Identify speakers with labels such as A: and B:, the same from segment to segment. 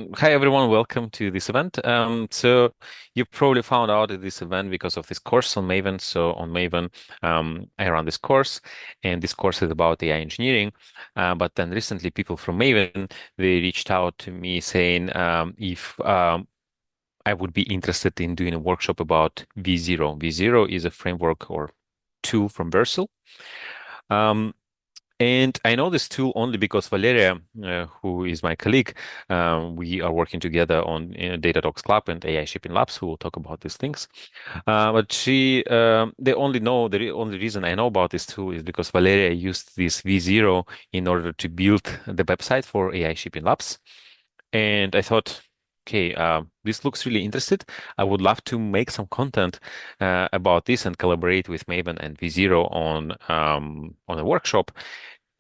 A: Hi everyone, welcome to this event. So you probably found out at this event because of this course on Maven. So on Maven, I run this course, and this course is about AI engineering. But then recently, people from Maven they reached out to me saying if I would be interested in doing a workshop about V0. V0 is a framework or tool from Vercel. Um, and I know this tool only because Valeria, who is my colleague, we are working together on Datadogs Club and AI Shipping Labs, who will talk about these things. But the only reason I know about this tool is because Valeria used this V0 in order to build the website for AI Shipping Labs. And I thought, okay, this looks really interesting. I would love to make some content about this and collaborate with Maven and V0 on a workshop.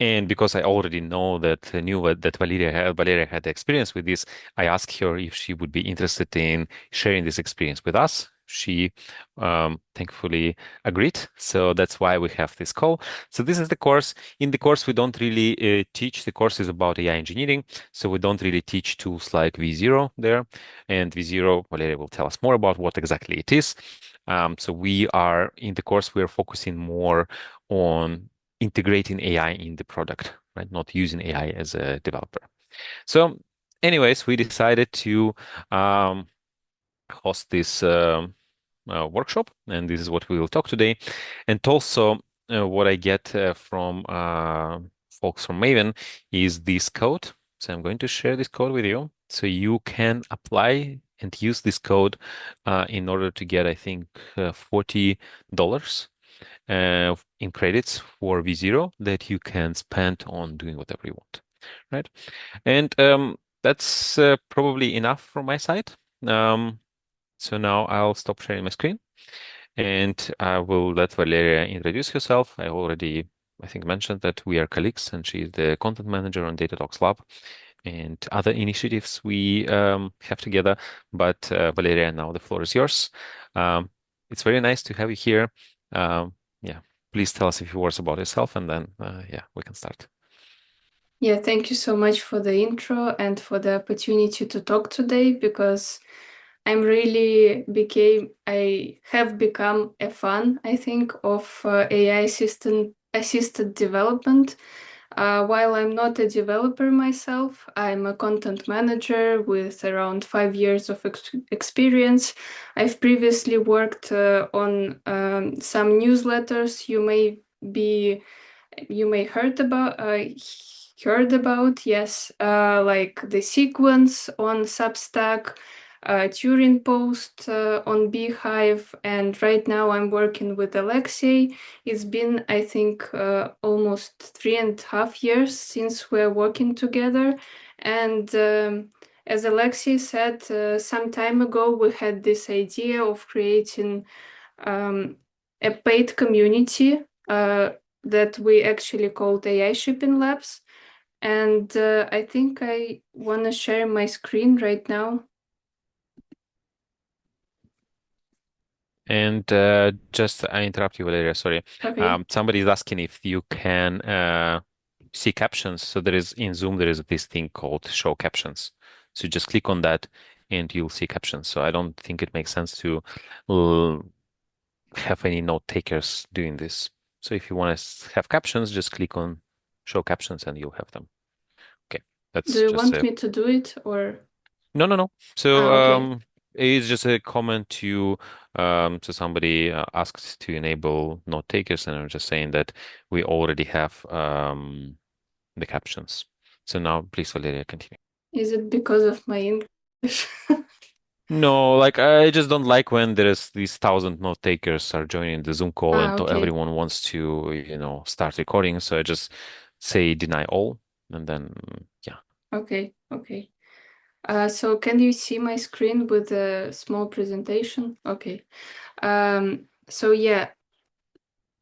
A: And because I already know that knew that Valeria had experience with this, I asked her if she would be interested in sharing this experience with us. She thankfully agreed. So that's why we have this call. So this is the course. In the course, we don't really teach. The course is about AI engineering. So we don't really teach tools like V0 there. And V0, Valeria will tell us more about what exactly it is. So we are in the course, we are focusing more on integrating AI in the product, right? Not using AI as a developer. So, anyways, we decided to host this workshop, and this is what we will talk today. And also, what I get from folks from Maven is this code. So I'm going to share this code with you, so you can apply and use this code in order to get, I think, $40 in credits for V0 that you can spend on doing whatever you want, right? And that's probably enough from my side. So now I'll stop sharing my screen and I will let Valeria introduce herself. I already, I think, mentioned that we are colleagues and she's the content manager on Datadogs Lab and other initiatives we have together. But Valeria, now the floor is yours. It's very nice to have you here. Yeah, please tell us a few words about yourself, and then yeah, we can start.
B: Yeah, thank you so much for the intro and for the opportunity to talk today because I have become a fan, I think, of AI assisted development. While I'm not a developer myself, I'm a content manager with around 5 years of experience. I've previously worked on some newsletters be you may heard about, yes, like the sequence on Substack, Turing Post on Beehive, and right now I'm working with Alexei. It's been, I think, almost 3.5 years since we're working together, and as Alexei said, some time ago we had this idea of creating um, a paid community that we actually called AI Shipping Labs. And I think I want to share my screen right now.
A: And just I interrupt you, Valeria. Sorry.
B: Okay.
A: Somebody is asking if you can see captions. So there is in Zoom there is this thing called show captions. So just click on that and you'll see captions. So I don't think it makes sense to uh, have any note takers doing this. So if you want to have captions, just click on show captions and you'll have them. Okay,
B: Do
A: that's
B: you
A: just
B: want
A: a
B: me to do it or?
A: no, no, no. So
B: Okay.
A: it's just a comment to somebody asked to enable note takers, and I'm just saying that we already have the captions. So now, please, Valeria, continue.
B: Is it because of my English?
A: No, like I just don't like when there's these thousand note takers are joining the Zoom call and
B: Okay.
A: everyone wants to, start recording. So I just say deny all, and then yeah.
B: Okay. Okay. So can you see my screen with a small presentation? Okay. So yeah,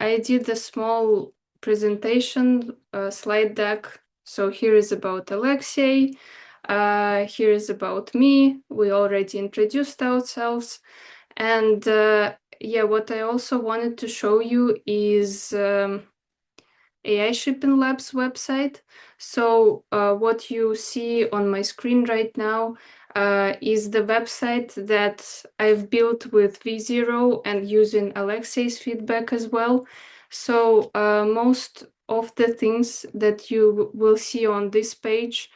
B: I did a small presentation slide deck. So here is about Alexei. Here is about me. We already introduced ourselves. And yeah, what I also wanted to show you is AI Shipping Labs website. So what you see on my screen right now is the website that I've built with V0 and using Alexei's feedback as well. So most of the things that you will see on this page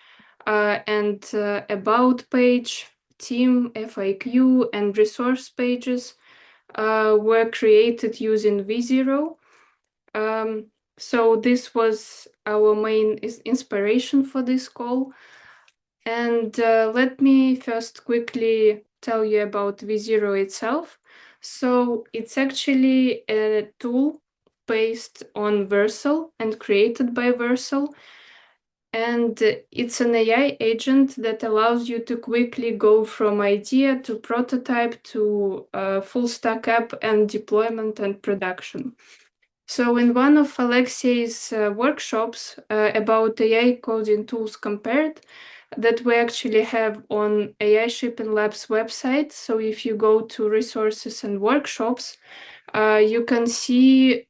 B: and about page, team, FAQ, and resource pages were created using V0. So this was our main inspiration for this call. And let me first quickly tell you about V0 itself. So it's actually a tool based on Vercel and created by Vercel. And it's an AI agent that allows you to quickly go from idea to prototype to full stack app and deployment and production. So in one of Alexei's workshops about AI coding tools compared, that we actually have on AI Shipping Labs website. So if you go to resources and workshops, you can see,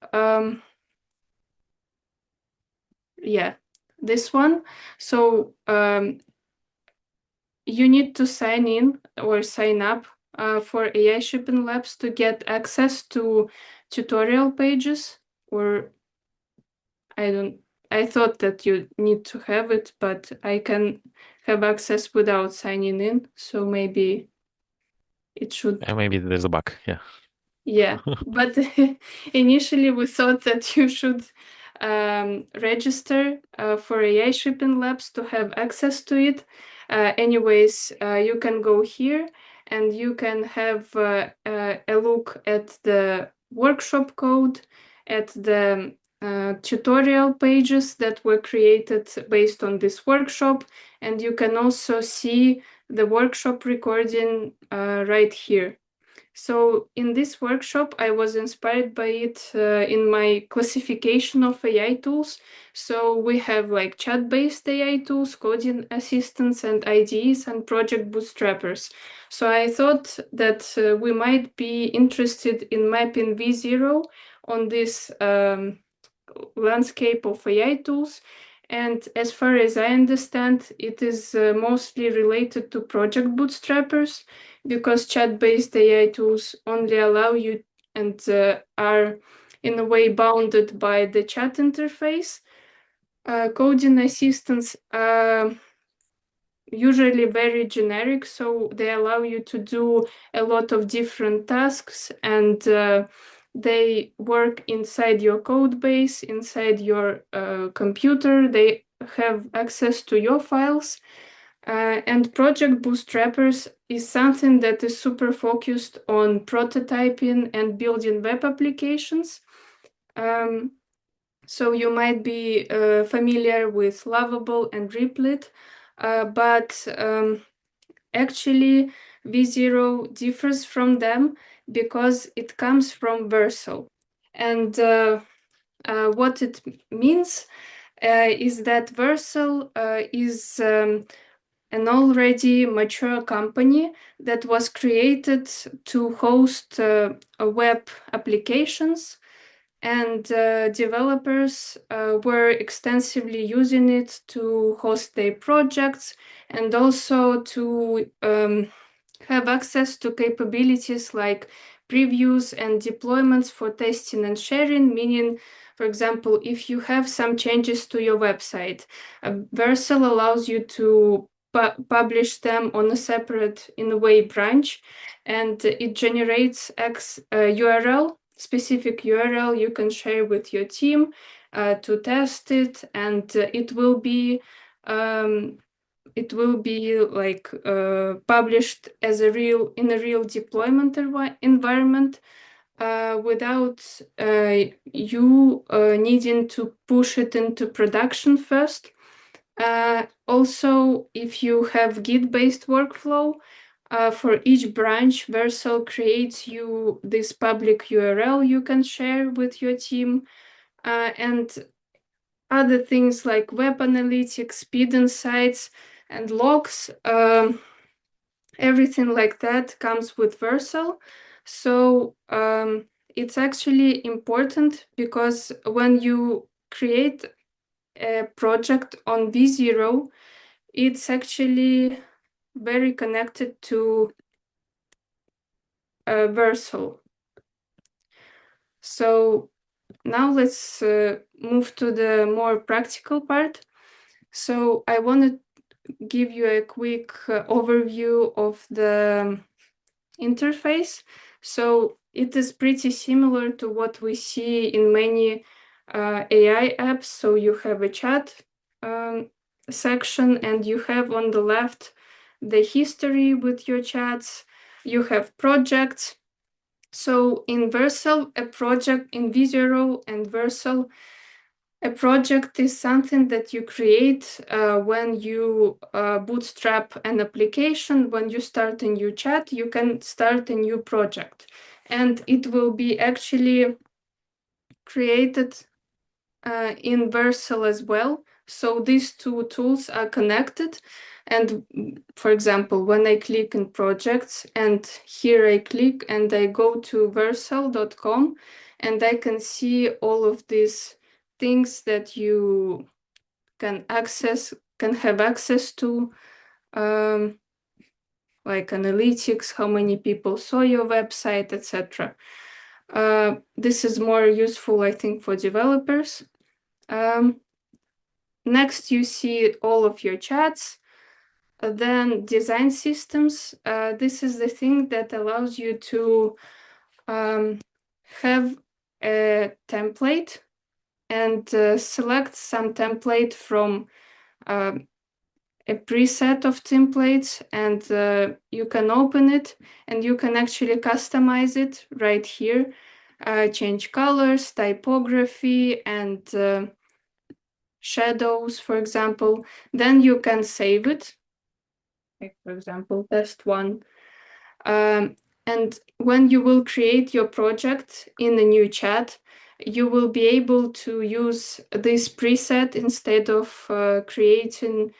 B: this one. So you need to sign in or sign up for AI Shipping Labs to get access to tutorial pages, or I thought that you need to have it, but I can have access without signing in. So maybe it should.
A: And maybe there's a bug. Yeah.
B: Yeah, but initially we thought that you should register for AI Shipping Labs to have access to it. Anyways, you can go here and you can have a look at the workshop code, at the tutorial pages that were created based on this workshop, and you can also see the workshop recording right here. So in this workshop, I was inspired by it in my classification of AI tools. So we have like chat-based AI tools, coding assistants, and IDEs, and project bootstrappers. So I thought that we might be interested in mapping V0 on this landscape of AI tools. And as far as I understand, it is mostly related to project bootstrappers, because chat-based AI tools only allow you and are in a way bounded by the chat interface. Coding assistants are usually very generic, so they allow you to do a lot of different tasks, and they work inside your code base, inside your computer. They have access to your files. And Project Bootstrappers is something that is super focused on prototyping and building web applications. So you might be familiar with Lovable and Replit, but actually V0 differs from them because it comes from Vercel. And what it means is that Vercel is an already mature company that was created to host web applications, and developers were extensively using it to host their projects and also to have access to capabilities like previews and deployments for testing and sharing, meaning, for example, if you have some changes to your website, Vercel allows you to publish them on a separate, in a way, branch, and it generates X URL, specific URL you can share with your team to test it, and it will be like published as a real in a real deployment environment without you needing to push it into production first. Also, if you have Git-based workflow, for each branch, Vercel creates you this public URL you can share with your team, and other things like web analytics, speed insights, and logs. Everything like that comes with Vercel. So it's actually important because when you create a project on V0, it's actually very connected to Vercel. So now let's move to the more practical part. So I want to give you a quick overview of the interface. So it is pretty similar to what we see in many AI apps. So you have a chat section, and you have on the left the history with your chats. You have projects. So in Vercel, a project in V0 and Vercel, a project is something that you create when you bootstrap an application. When you start a new chat, you can start a new project. And it will be actually created in Vercel as well. So these two tools are connected. And for example, when I click in projects, and here I click and I go to vercel.com, and I can see all of these things that you can have access to, like analytics, how many people saw your website, etc. This is more useful, I think, for developers. Next, you see all of your chats. Then design systems. This is the thing that allows you to have a template and select some template from a preset of templates, and you can open it and you can actually customize it right here. Change colors, typography, and shadows, for example. Then you can save it. Like, for example, test one. And when you will create your project in a new chat, you will be able to use this preset instead of creating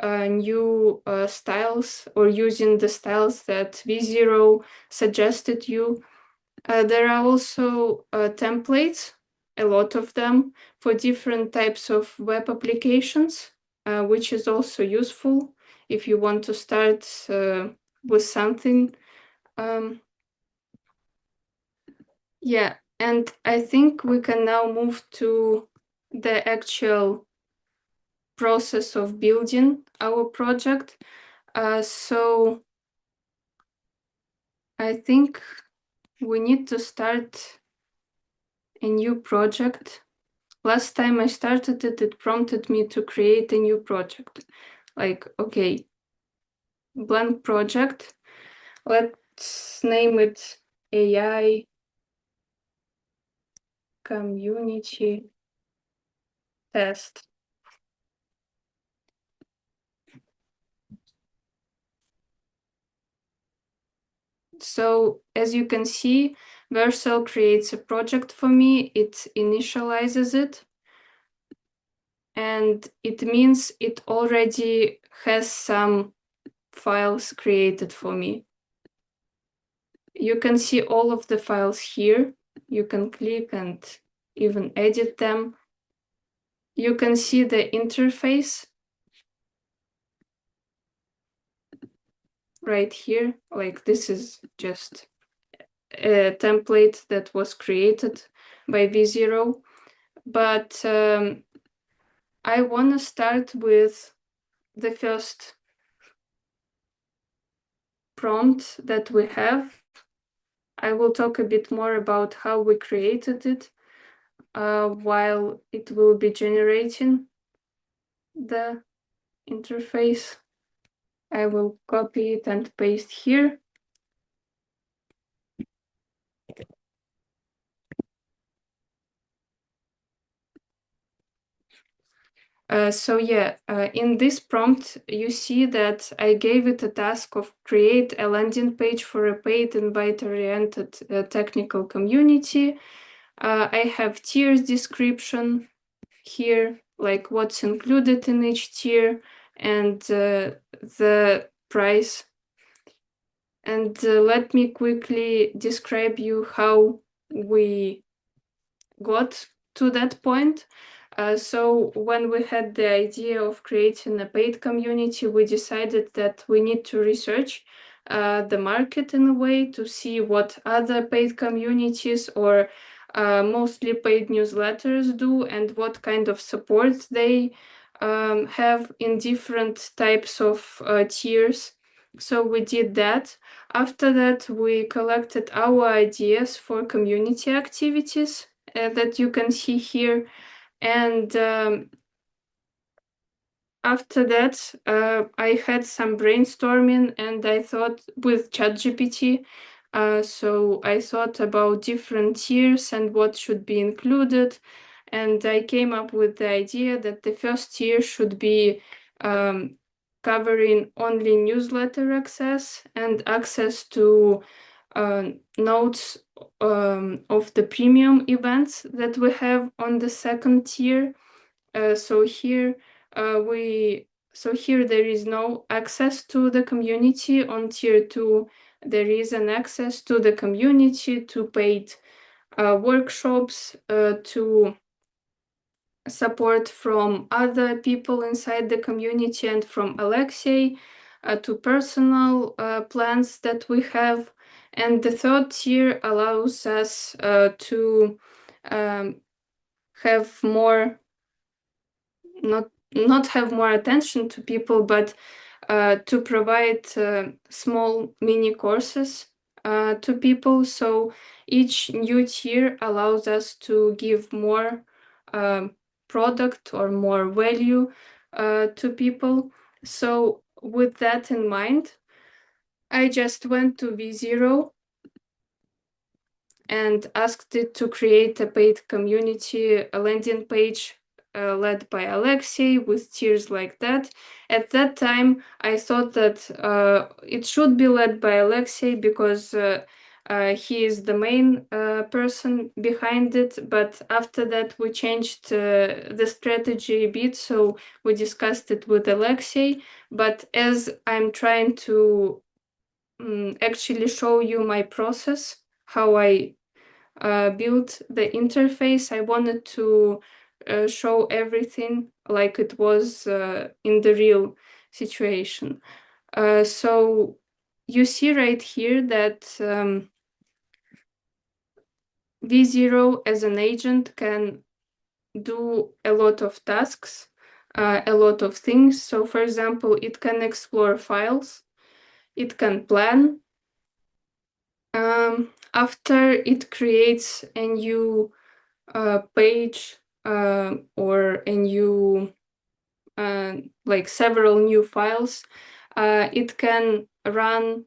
B: new styles or using the styles that V0 suggested you. There are also templates, a lot of them, for different types of web applications, which is also useful if you want to start with something. Yeah, and I think we can now move to the actual process of building our project. So I think we need to start a new project. Last time I started it, it prompted me to create a new project. Like, okay, blank project. Let's name it AI community test. So as you can see, Vercel creates a project for me. It initializes it. And it means it already has some files created for me. You can see all of the files here. You can click and even edit them. You can see the interface right here. Like, this is just a template that was created by V0. But I want to start with the first prompt that we have. I will talk a bit more about how we created it while it will be generating the interface. I will copy it and paste here. In this prompt, you see that I gave it a task of create a landing page for a paid invite-oriented technical community. I have tiers description here, like what's included in each tier and the price. And let me quickly describe you how we got to that point. So when we had the idea of creating a paid community, we decided that we need to research the market in a way to see what other paid communities or mostly paid newsletters do and what kind of support they have in different types of tiers. So we did that. After that, we collected our ideas for community activities that you can see here. And after that, I had some brainstorming and I thought with ChatGPT. So I thought about different tiers and what should be included. And I came up with the idea that the first tier should be covering only newsletter access and access to notes of the premium events that we have on the second tier. So here there is no access to the community. On tier 2, there is an access to the community, to paid workshops, to support from other people inside the community and from Alexei, to personal plans that we have. And the third tier allows us to have more, not have more attention to people, but to provide small mini courses to people. So each new tier allows us to give more product or more value to people. So with that in mind, I just went to V0 and asked it to create a paid community, a landing page led by Alexei with tiers like that. At that time, I thought that it should be led by Alexei because he is the main person behind it. But after that, we changed the strategy a bit. So we discussed it with Alexei. But as I'm trying to actually show you my process, how I built the interface, I wanted to show everything like it was in the real situation. So you see right here that V0 as an agent can do a lot of tasks, a lot of things. So for example, it can explore files, it can plan. After it creates a new page or a new, like several new files, it can run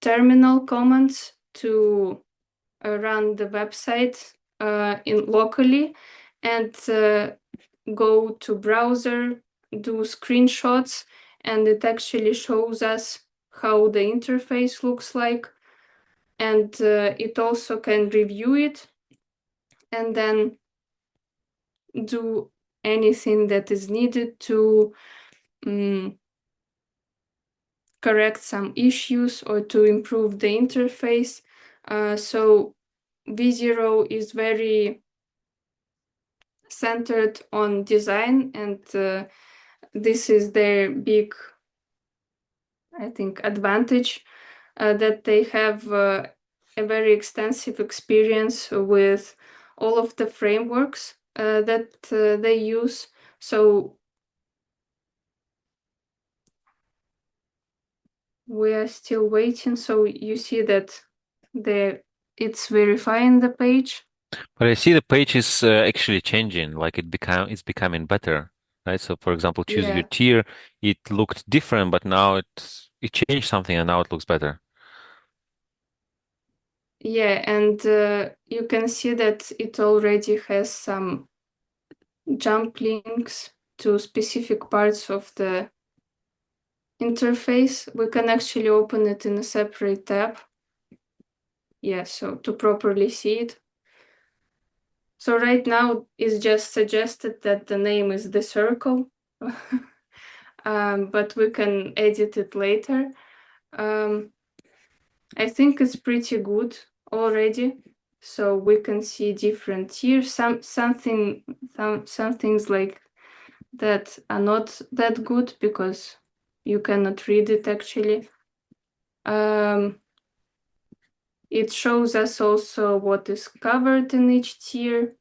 B: terminal commands to run the website in locally and go to browser, do screenshots, and it actually shows us how the interface looks like. And it also can review it and then do anything that is needed to correct some issues or to improve the interface. So V0 is very centered on design, and this is their big, I think, advantage, that they have a very extensive experience with all of the frameworks that they use. So we are still waiting. So you see that it's verifying the page.
A: But I see the page is actually changing, like it's becoming better, right? So for example, choose your
B: Yeah,
A: tier, it looked different, but now it changed something and now it looks better.
B: yeah, and you can see that it already has some jump links to specific parts of the interface. We can actually open it in a separate tab. Yeah, so to properly see it. So right now it's just suggested that the name is the circle, but we can edit it later. I think it's pretty good already. So we can see different tiers. Some things like that are not that good because you cannot read it actually. It shows us also what is covered in each tier.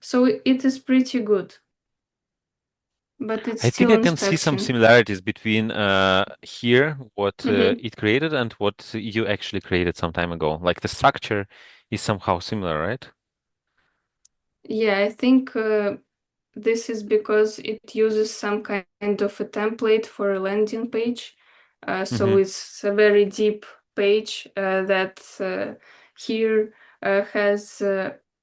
B: So it is pretty good, but it's
A: I think
B: still
A: I can see some
B: inspection.
A: similarities between here, what
B: Mm-hmm.
A: it created, and what you actually created some time ago. Like the structure is somehow similar, right?
B: Yeah, I think this is because it uses some kind of a template for a landing page. So
A: Hmm.
B: it's a very deep page that here has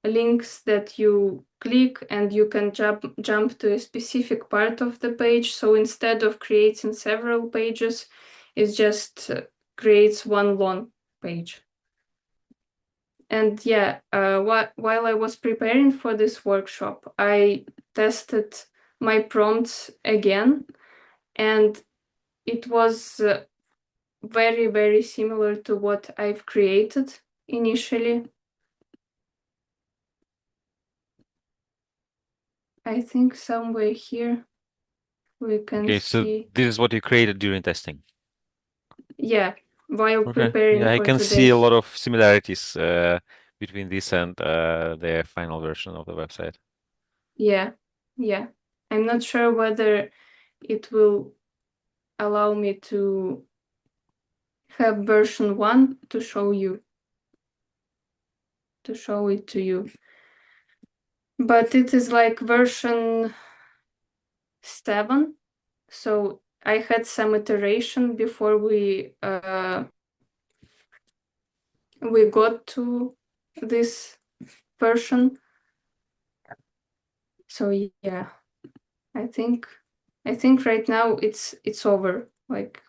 B: links that you click and you can jump to a specific part of the page. So instead of creating several pages, it just creates one long page. And yeah, while I was preparing for this workshop, I tested my prompts again, and it was very, very similar to what I've created initially. I think somewhere here we can
A: Okay, so
B: see,
A: this is what you created during testing.
B: yeah, while
A: Okay,
B: preparing
A: yeah, I
B: for
A: can see
B: today.
A: a lot of similarities between this and the final version of the website.
B: Yeah, yeah. I'm not sure whether it will allow me to have version 1 to show it to you. But it is like version 7. So I had some iteration before we got to this version. So yeah, I think right now it's over. Like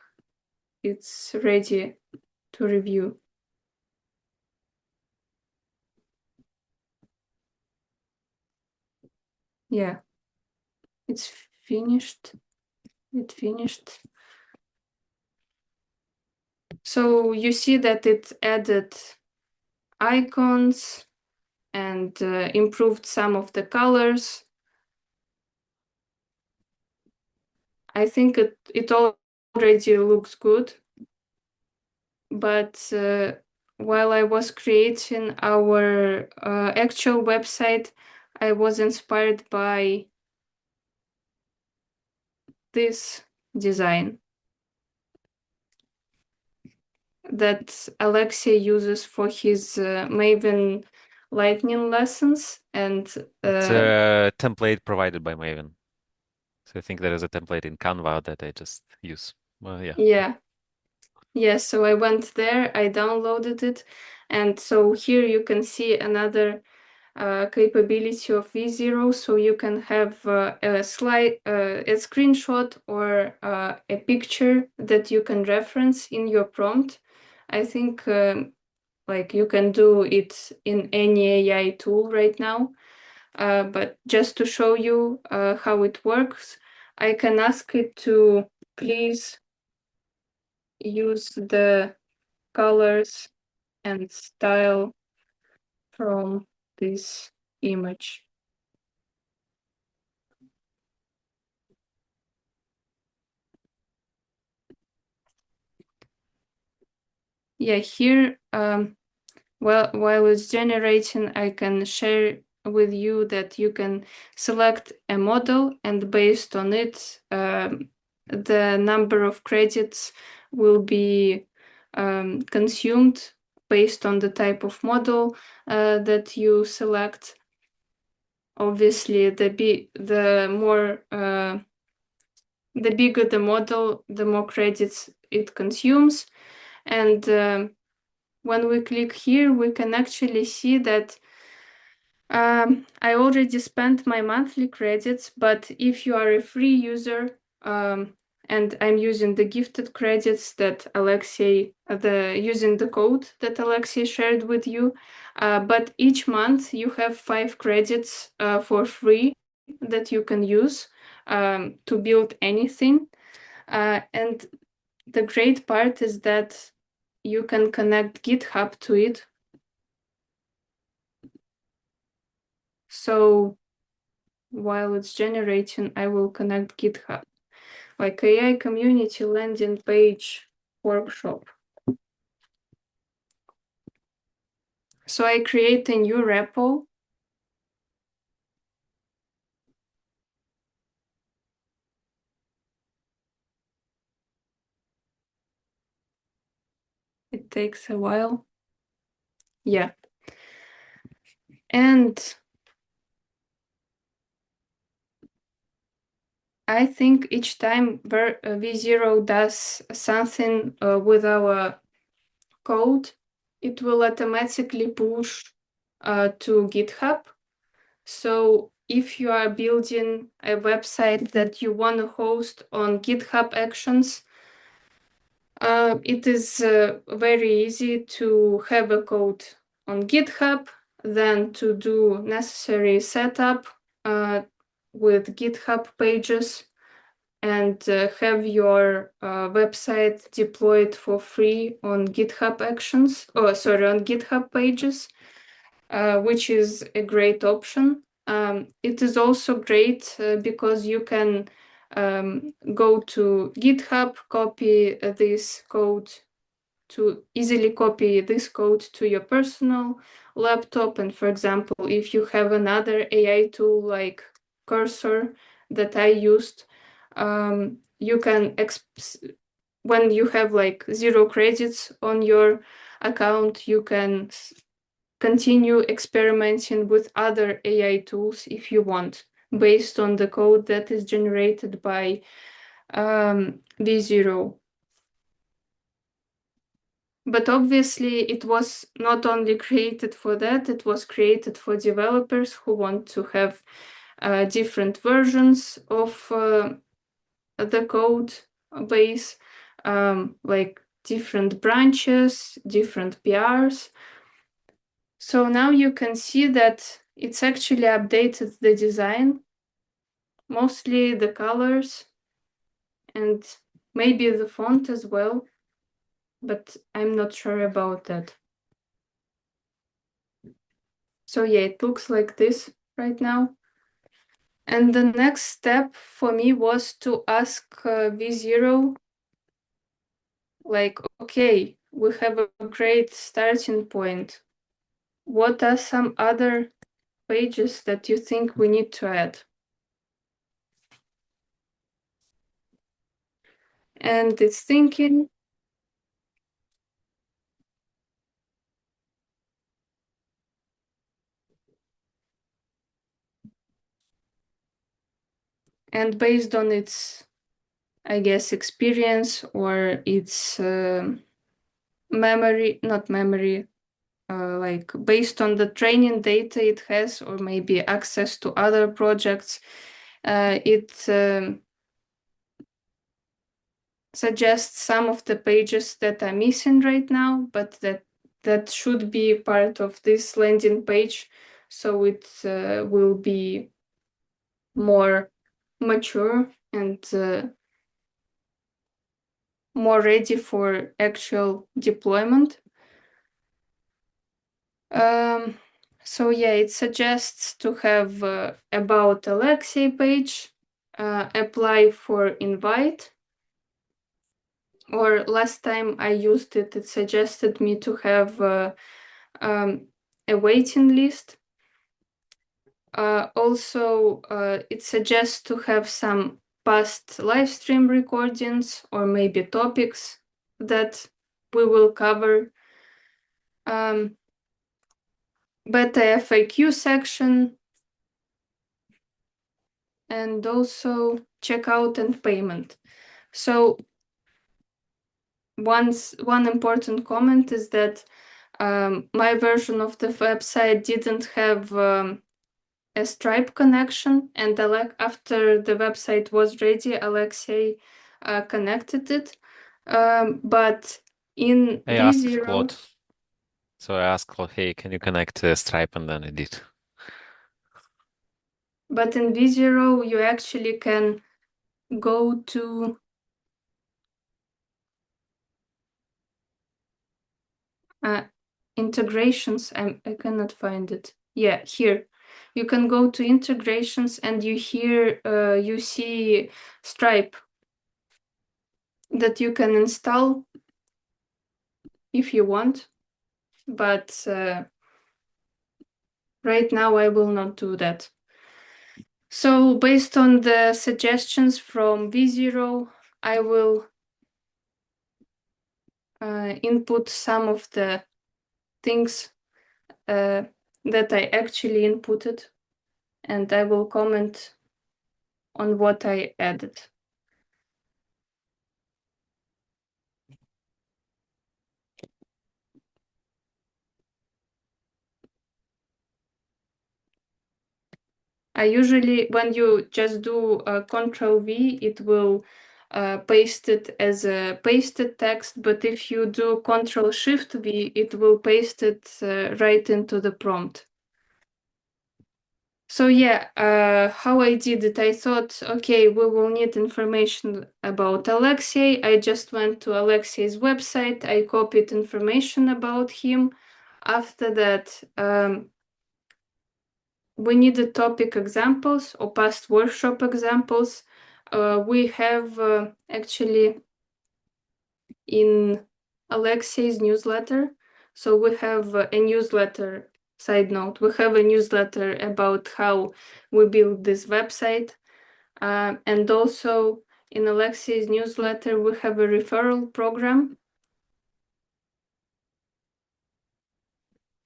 B: it's ready to review. Yeah, it's finished. It finished. So you see that it added icons and improved some of the colors. I think it already looks good, but while I was creating our actual website, I was inspired by this design that Alexei uses for his Maven Lightning lessons, and
A: It's a template provided by Maven. So I think there is a template in Canva that I just use. Well, yeah.
B: yeah, yeah. So I went there, I downloaded it, and so here you can see another capability of V0, so you can have a slide, a screenshot, or a picture that you can reference in your prompt. I think like you can do it in any AI tool right now, but just to show you how it works, I can ask it to please use the colors and style from this image. Yeah, here, while it's generating, I can share with you that you can select a model, and based on it, the number of credits will be consumed based on the type of model that you select. Obviously, the bigger the model, the more credits it consumes. And when we click here, we can actually see that I already spent my monthly credits, but if you are a free user, and I'm using the gifted credits that Alexei, using the code that Alexei shared with you, but each month you have 5 credits for free that you can use to build anything. And the great part is that you can connect GitHub to it. So while it's generating, I will connect GitHub. Like AI community landing page workshop. So I create a new repo. It takes a while. Yeah. And I think each time V0 does something with our code, it will automatically push to GitHub. So if you are building a website that you want to host on GitHub Actions, it is very easy to have a code on GitHub, then to do necessary setup with GitHub pages, and have your website deployed for free on GitHub Actions, on GitHub pages, which is a great option. It is also great because you can go to GitHub, copy this code to easily copy this code to your personal laptop. And for example, if you have another AI tool like Cursor that I used, you can, when you have like 0 credits on your account, you can continue experimenting with other AI tools if you want, based on the code that is generated by V0. But obviously, it was not only created for that, it was created for developers who want to have different versions of the code base, like different branches, different PRs. So now you can see that it's actually updated the design, mostly the colors and maybe the font as well, but I'm not sure about that. So yeah, it looks like this right now. And the next step for me was to ask V0, like, okay, we have a great starting point. What are some other pages that you think we need to add? And it's thinking, and based on its, I guess, experience or its memory, not memory, like based on the training data it has, or maybe access to other projects, it suggests some of the pages that are missing right now, but that should be part of this landing page, so it will be more mature and more ready for actual deployment. So yeah, it suggests to have about Alexei page, apply for invite. Or last time I used it, it suggested me to have a waiting list. Also, it suggests to have some past live stream recordings or maybe topics that we will cover. Beta FAQ section, and also checkout and payment. So one important comment is that my version of the website didn't have a Stripe connection, and after the website was ready, Alexei connected it. But in
A: I asked
B: V0,
A: Claude. So I asked Claude, hey, can you connect Stripe? And then I did.
B: but in V0, you actually can go to integrations. I cannot find it. Yeah, here. you can go to integrations and you see Stripe that you can install if you want, but right now I will not do that. So based on the suggestions from V0, I will input some of the things that I actually inputted, and I will comment on what I added. I usually, when you just do Control V, it will paste it as a pasted text, but if you do Control Shift V, it will paste it right into the prompt. So yeah, how I did it, I thought, okay, we will need information about Alexei. I just went to Alexei's website, I copied information about him. After that, we needed topic examples or past workshop examples. We have actually in Alexei's newsletter. So we have a newsletter, side note, we have a newsletter about how we build this website. And also in Alexei's newsletter, we have a referral program.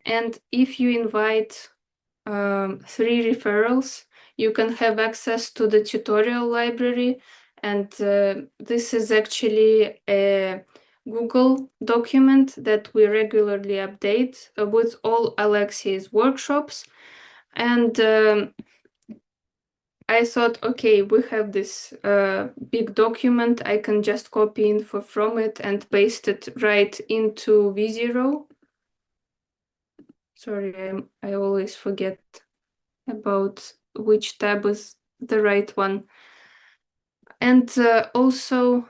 B: And if you invite 3 referrals, you can have access to the tutorial library. And this is actually a Google document that we regularly update with all Alexei's workshops. And I thought, okay, we have this big document. I can just copy info from it and paste it right into V0. Sorry, I always forget about which tab is the right one. And also,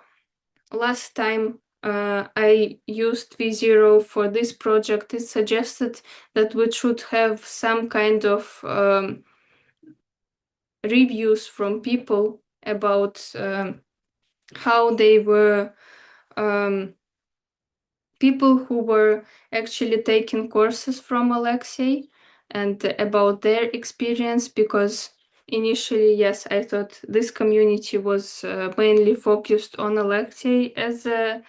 B: last time I used V0 for this project, it suggested that we should have some kind of reviews from people about how they were people who were actually taking courses from Alexei and about their experience, because initially, yes, I thought this community was mainly focused on Alexei as a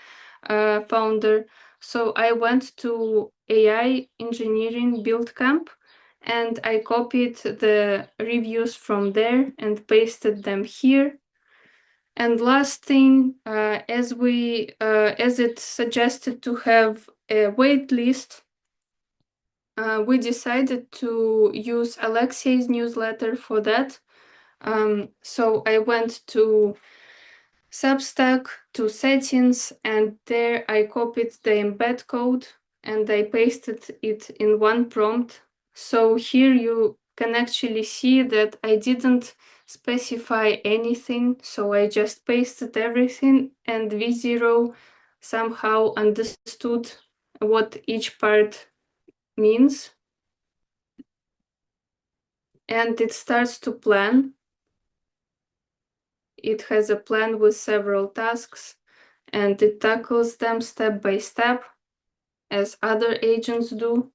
B: founder. So I went to AI Engineering Build Camp and I copied the reviews from there and pasted them here. And last thing, as it suggested to have a wait list, we decided to use Alexei's newsletter for that. So I went to Substack, to settings, and there I copied the embed code and I pasted it in one prompt. So here you can actually see that I didn't specify anything, so I just pasted everything, and V0 somehow understood what each part means. And it starts to plan. It has a plan with several tasks, and it tackles them step by step, as other agents do.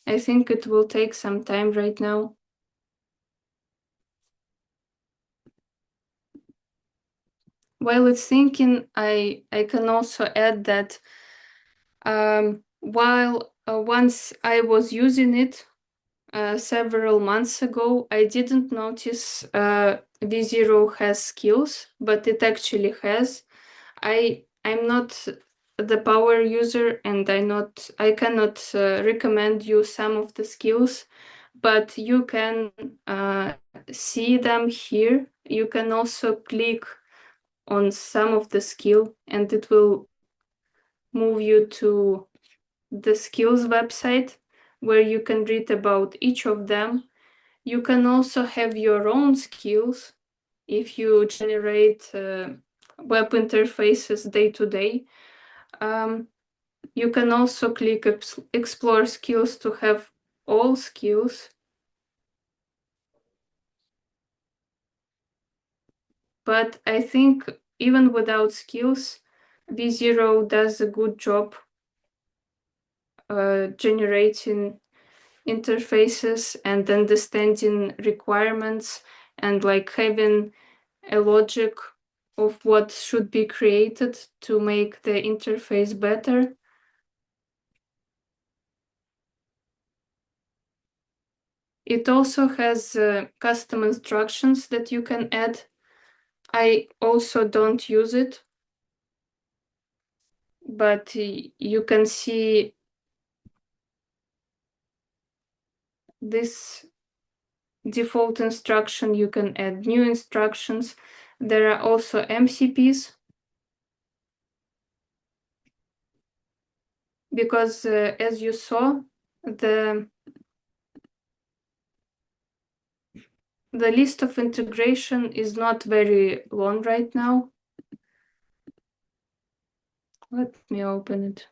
B: I think it will take some time right now. While it's thinking, I can also add that while once I was using it several months ago, I didn't notice V0 has skills, but it actually has. I'm not the power user, and I cannot recommend you some of the skills, but you can see them here. You can also click on some of the skill, and it will move you to the skills website where you can read about each of them. You can also have your own skills if you generate web interfaces day to day. You can also click explore skills to have all skills. But I think even without skills, V0 does a good job generating interfaces and understanding requirements and like having a logic of what should be created to make the interface better. It also has custom instructions that you can add. I also don't use it, but you can see this default instruction. You can add new instructions. There are also MCPs, because as you saw, the list of integration is not very long right now. Let me open it.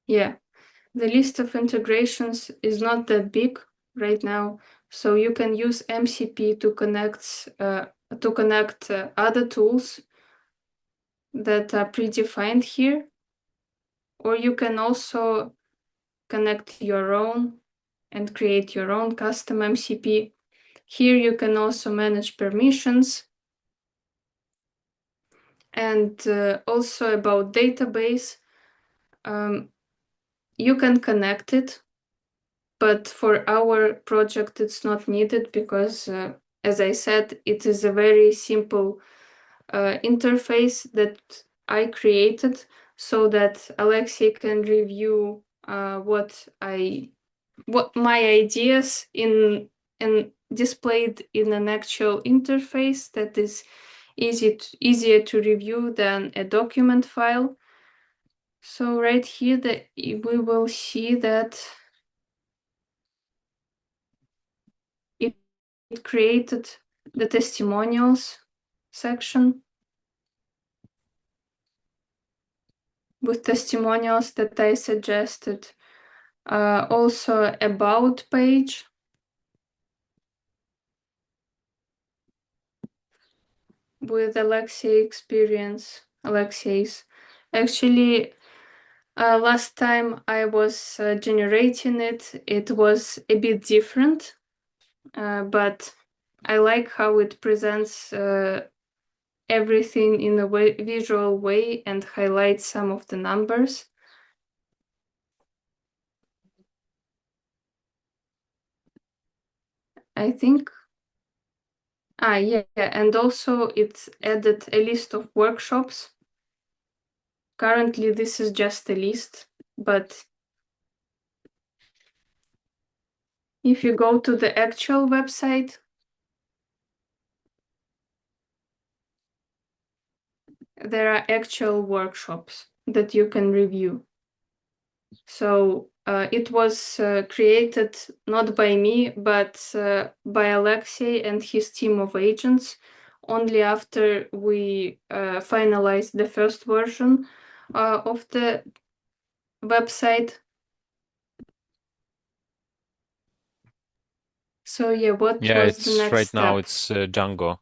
B: Yeah, the list of integrations is not that big right now, so you can use MCP to connect other tools that are predefined here, or you can also connect your own and create your own custom MCP. Here you can also manage permissions. And also about database, you can connect it, but for our project it's not needed because, as I said, it is a very simple interface that I created so that Alexei can review what my ideas in and displayed in an actual interface that is easier to review than a document file. So right here we will see that it created the testimonials section with testimonials that I suggested. Also about page with Alexei's. Actually, last time I was generating it, it was a bit different, but I like how it presents everything in a visual way and highlights some of the numbers. I think. Yeah, and also it's added a list of workshops. Currently, this is just a list, but if you go to the actual website, there are actual workshops that you can review. So it was created not by me, but by Alexei and his team of agents only after we finalized the first version of the website. So yeah, what
A: Yeah,
B: was the
A: it's
B: next
A: right now
B: step?
A: it's Django.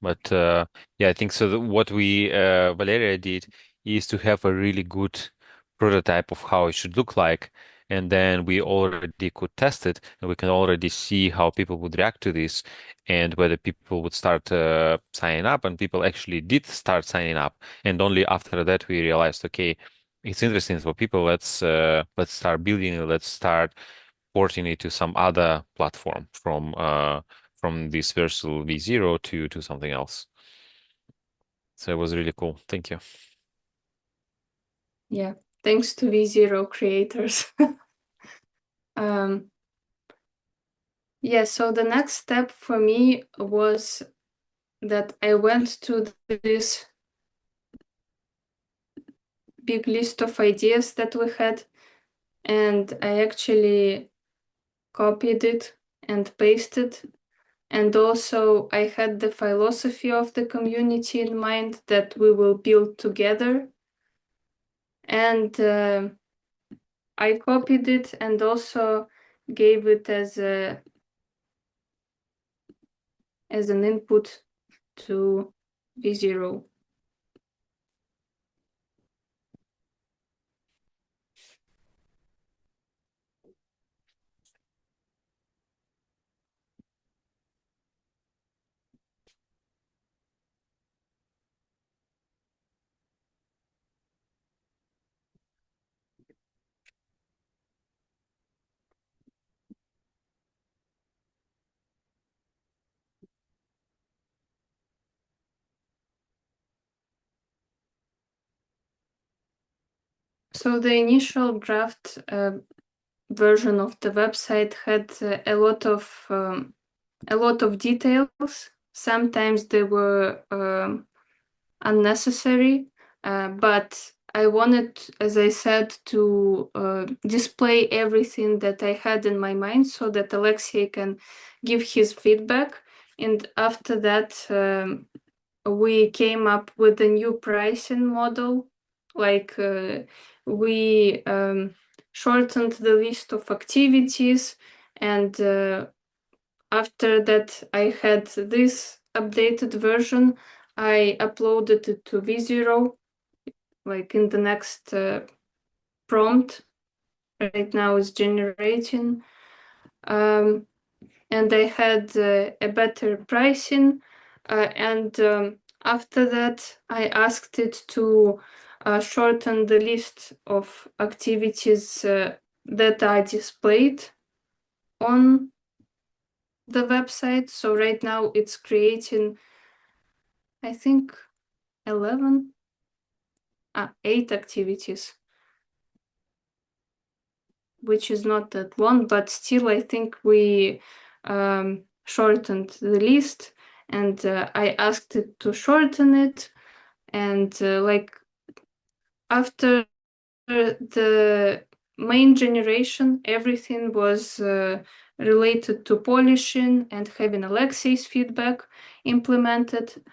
A: But yeah, I think so. What we Valeria did is to have a really good prototype of how it should look like, and then we already could test it, and we can already see how people would react to this, and whether people would start signing up, and people actually did start signing up. And only after that we realized, okay, it's interesting for people. Let's start building it. Let's start porting it to some other platform from this Vercel V0 to something else. So it was really cool. Thank you.
B: Yeah, thanks to V0 creators. um, Yeah, so the next step for me was that I went to this big list of ideas that we had, and I actually copied it and pasted. And also, I had the philosophy of the community in mind that we will build together. And I copied it and also gave it as an input to V0. So the initial draft version of the website had a lot of details. Sometimes they were unnecessary, but I wanted, as I said, to display everything that I had in my mind so that Alexei can give his feedback. And after that, we came up with a new pricing model. Like we shortened the list of activities, and after that I had this updated version. I uploaded it to V0, like in the next prompt. Right now it's generating. And I had a better pricing. And after that, I asked it to shorten the list of activities that are displayed on the website. So right now it's creating, I think, 11, 8 activities, which is not that long, but still I think we shortened the list, and I asked it to shorten it. And like after the main generation, everything was related to polishing and having Alexei's feedback implemented.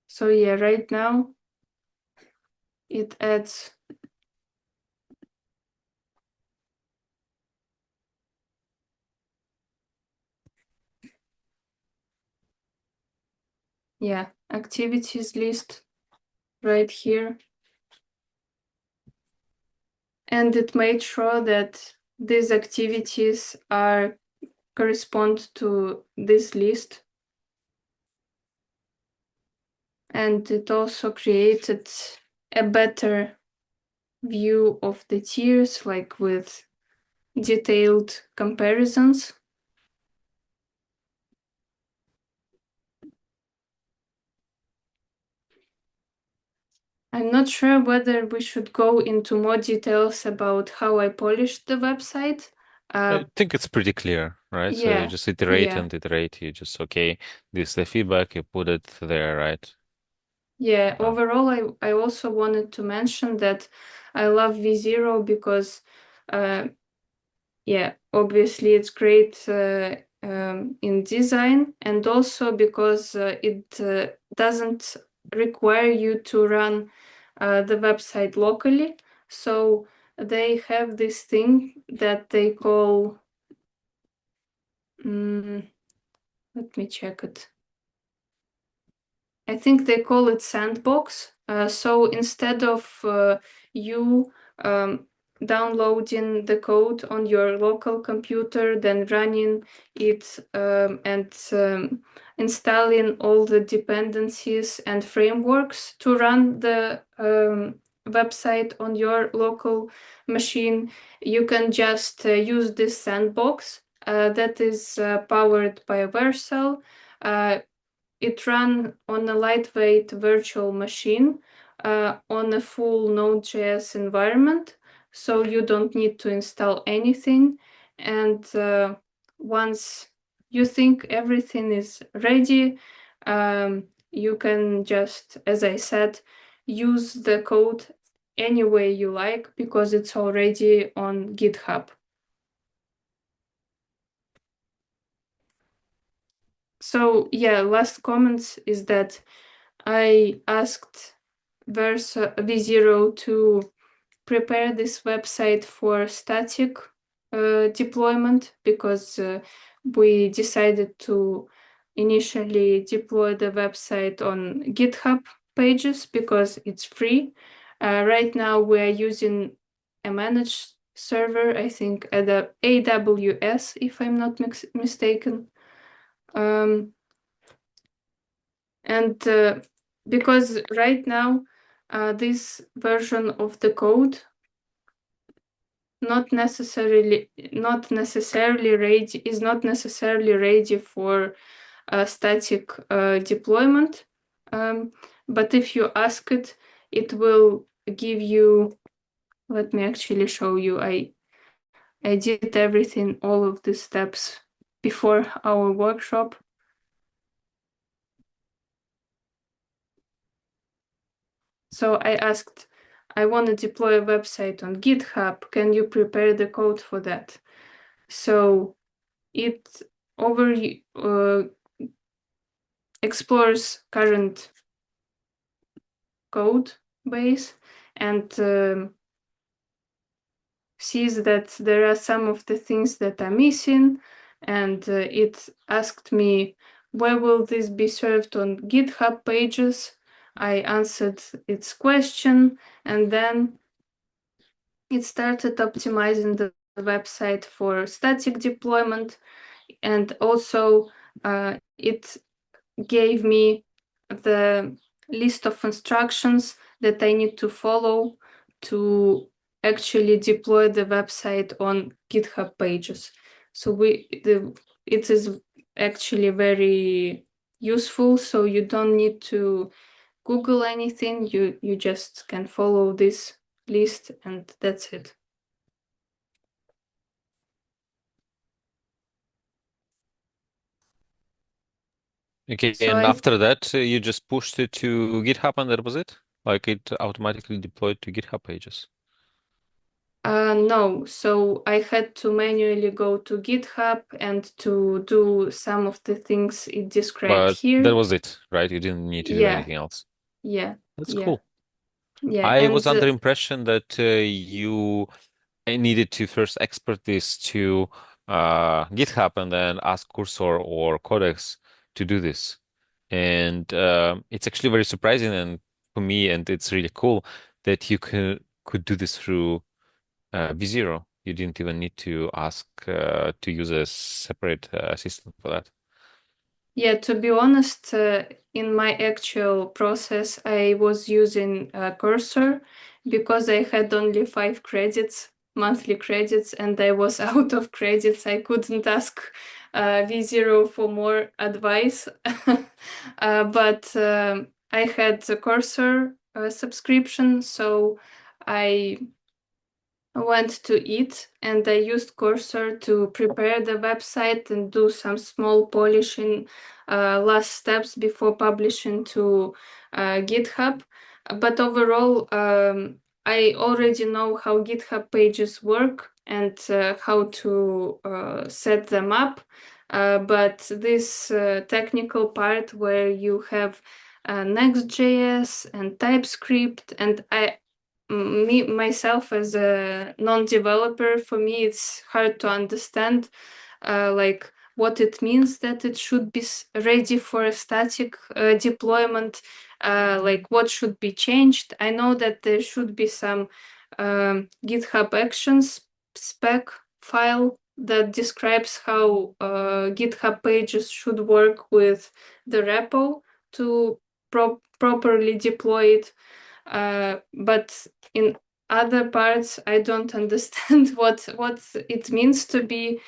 B: So yeah, right now it adds activities list right here. And it made sure that these activities are correspond to this list. And it also created a better view of the tiers, like with detailed comparisons. I'm not sure whether we should go into more details about how I polished the website.
A: I think it's pretty clear, right? So you
B: Yeah,
A: just iterate
B: yeah,
A: and iterate. You just, okay, this is the feedback, you put it there, right?
B: yeah.
A: Oh,
B: Overall, I also wanted to mention that I love V0 because obviously it's great in design, and also because it doesn't require you to run the website locally. So they have this thing that they call, let me check it. I think they call it sandbox. So instead of you downloading the code on your local computer, then running it and installing all the dependencies and frameworks to run the website on your local machine, you can just use this sandbox that is powered by Vercel. it ran on a lightweight virtual machine on a full Node.js environment, so you don't need to install anything. And once you think everything is ready, you can just, as I said, use the code any way you like because it's already on GitHub. So yeah, last comments is that I asked V0 to prepare this website for static deployment because we decided to initially deploy the website on GitHub pages because it's free. Right now we are using a managed server, I think at the AWS, if I'm not mistaken. And because right now this version of the code not necessarily ready for static deployment. But if you ask it, it will give you. Let me actually show you. I did everything, all of the steps before our workshop. So I asked, I want to deploy a website on GitHub. Can you prepare the code for that? So it explores current code base and sees that there are some of the things that are missing. And it asked me, where will this be served on GitHub pages? I answered its question, and then it started optimizing the website for static deployment, and also it gave me the list of instructions that I need to follow to actually deploy the website on GitHub pages. So it is actually very useful, so you don't need to Google anything, you just can follow this list and that's it.
A: Okay,
B: So
A: and after that, you just pushed it to GitHub and that was it? Like it automatically deployed to GitHub pages.
B: No, so I had to manually go to GitHub and to do some of the things it described
A: But that
B: here.
A: was it, right? You didn't need to do
B: Yeah,
A: anything else.
B: yeah,
A: That's
B: yeah,
A: cool.
B: yeah.
A: I was
B: And
A: under impression that you needed to first export this to GitHub and then ask Cursor or Codex to do this. And it's actually very surprising and for me, and it's really cool that you could do this through V0. You didn't even need to ask to use a separate system for that.
B: yeah, to be honest, in my actual process, I was using Cursor because I had only 5 credits, monthly credits, and I was out of credits. I couldn't ask V0 for more advice. But I had a Cursor subscription, so I went to it and I used Cursor to prepare the website and do some small polishing last steps before publishing to GitHub. But overall, I already know how GitHub pages work and how to set them up. But this technical part where you have Next.js and TypeScript, and me myself as a non-developer, for me it's hard to understand like what it means that it should be ready for a static deployment, like what should be changed. I know that there should be some GitHub Actions spec file that describes how GitHub pages should work with the repo to properly deploy it. But in other parts, I don't understand what it means to be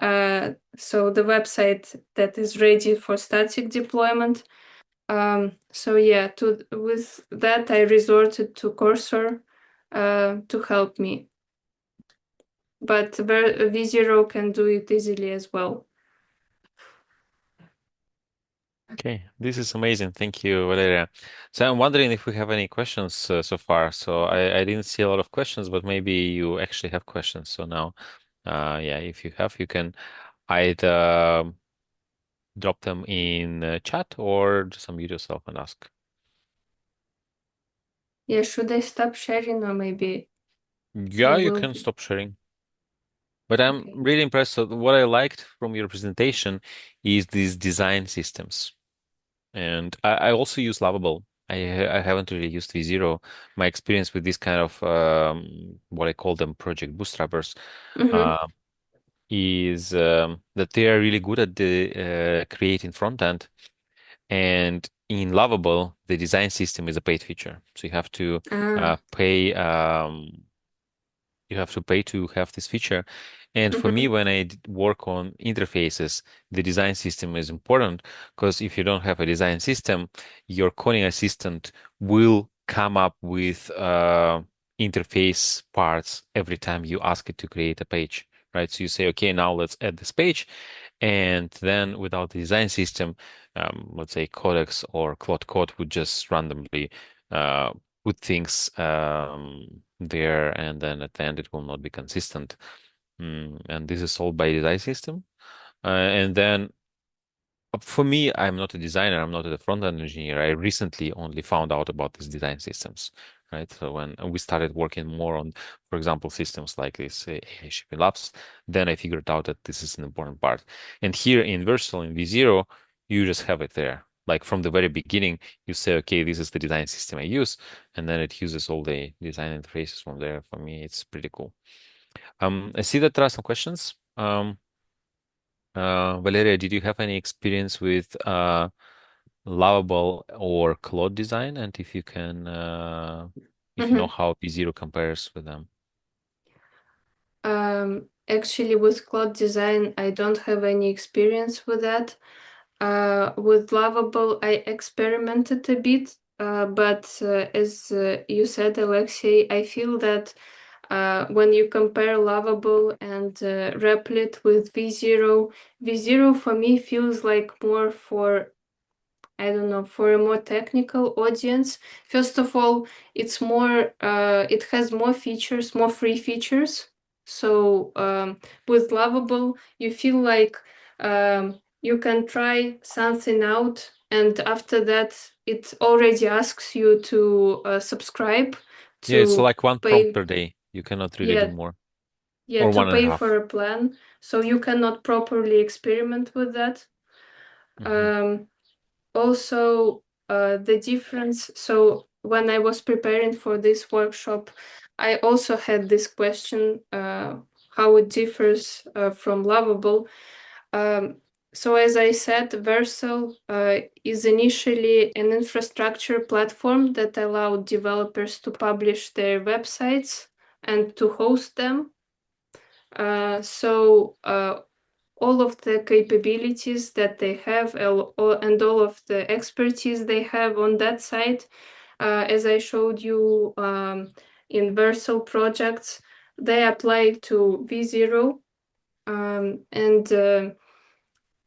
B: So the website that is ready for static deployment. So yeah, with that I resorted to Cursor to help me. But V0 can do it easily as well.
A: Okay, this is amazing. Thank you, Valeria. So I'm wondering if we have any questions so far. So I didn't see a lot of questions, but maybe you actually have questions. So now, yeah, if you have, you can either drop them in chat or just unmute yourself and ask.
B: Yeah, should I stop sharing or maybe
A: Yeah,
B: I
A: you
B: will?
A: can stop sharing. But I'm
B: Okay.
A: really impressed. So what I liked from your presentation is these design systems. And I also use Lovable. I haven't really used V0. My experience with this kind of what I call them project bootstrappers
B: Mm-hmm.
A: uh, is that they are really good at the creating front end. And in Lovable, the design system is a paid feature, so you have to
B: Ah.
A: pay. You have to pay to have this feature. And for me,
B: Mm-hmm.
A: when I work on interfaces, the design system is important because if you don't have a design system, your coding assistant will come up with interface parts every time you ask it to create a page, right? So you say, okay, now let's add this page. And then without the design system, let's say Codex or Claude Code would just randomly uh, put things there, and then at the end it will not be consistent. And this is solved by design system. And then for me, I'm not a designer. I'm not a front-end engineer. I recently only found out about these design systems, right? So when we started working more on, for example, systems like this AI shipping labs, then I figured out that this is an important part. And here in Vercel in V0, you just have it there. Like from the very beginning, you say, okay, this is the design system I use, and then it uses all the design interfaces from there. For me, it's pretty cool. I see that there are some questions. Valeria, did you have any experience with Lovable or Claude design? And if you can, if you know
B: Mm-hmm.
A: how V0 compares with them.
B: Actually, with cloud design, I don't have any experience with that. With Lovable, I experimented a bit, but as you said, Alexei, I feel that when you compare Lovable and Replit with V0, V0 for me feels like more for, I don't know, for a more technical audience. First of all, it has more features, more free features. So with Lovable, you feel like you can try something out, and after that, it already asks you to subscribe,
A: Yeah, it's
B: to
A: like one prompt
B: pay,
A: per day. You cannot really do
B: yeah,
A: more,
B: yeah,
A: or
B: to
A: one and a
B: pay
A: half.
B: for a plan. So you cannot properly experiment with that.
A: Mm-hmm.
B: Um, Also, the difference. So when I was preparing for this workshop, I also had this question, how it differs from Lovable. Um, so as I said, Vercel is initially an infrastructure platform that allowed developers to publish their websites and to host them. So all of the capabilities that they have and all of the expertise they have on that side, as I showed you in Vercel projects, they apply to V0. And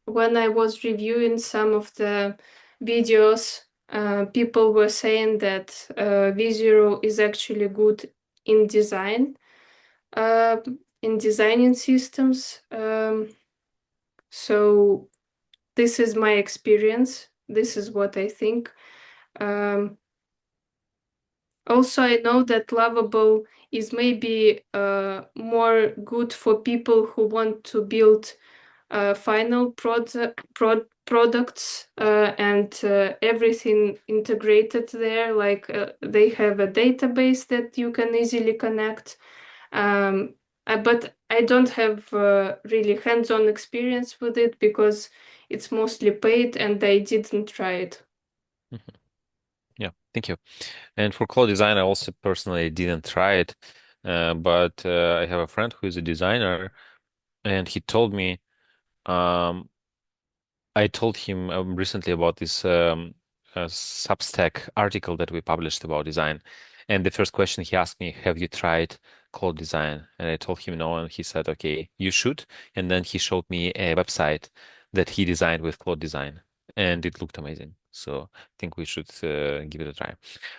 B: when I was reviewing some of the videos, people were saying that V0 is actually good in design, uh, in designing systems. So this is my experience. This is what I think. Um, Also, I know that Lovable is maybe more good for people who want to build final products and everything integrated there. Like they have a database that you can easily connect. Um, but I don't have really hands-on experience with it because it's mostly paid and I didn't try it.
A: Mm-hmm. Yeah, thank you. And for Claude design, I also personally didn't try it, but I have a friend who is a designer, and he told me, um, I told him recently about this Substack article that we published about design. And the first question he asked me, have you tried Claude Design? And I told him no, and he said, okay, you should. And then he showed me a website that he designed with Claude Design, and it looked amazing. So I think we should give it a try.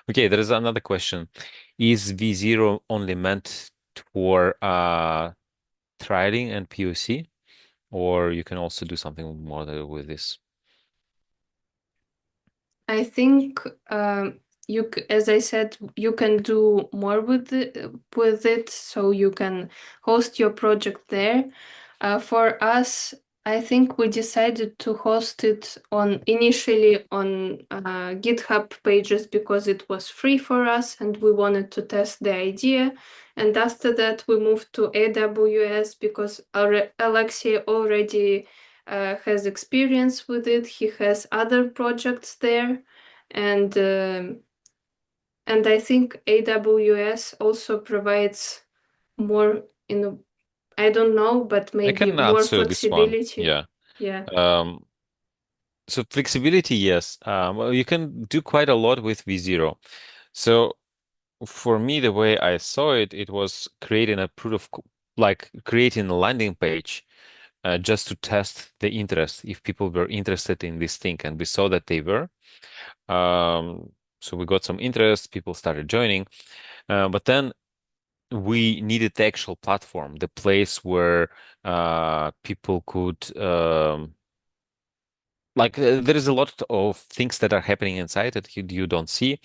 A: Okay, there is another question. Is V0 only meant for trialing and POC, or you can also do something more with this?
B: I think as I said, you can do more with it, so you can host your project there. For us, I think we decided to host it on initially on GitHub pages because it was free for us and we wanted to test the idea. And after that, we moved to AWS because Alexei already has experience with it. He has other projects there, and I think AWS also provides more in I don't know, but
A: I
B: maybe
A: can
B: more
A: answer this one.
B: flexibility.
A: Yeah.
B: Yeah,
A: Um, so flexibility, yes. Well, you can do quite a lot with V0. So for me, the way I saw it, it was creating a like creating a landing page just to test the interest, if people were interested in this thing. And we saw that they were. So we got some interest, people started joining. But then we needed the actual platform, the place where people could there is a lot of things that are happening inside that you don't see.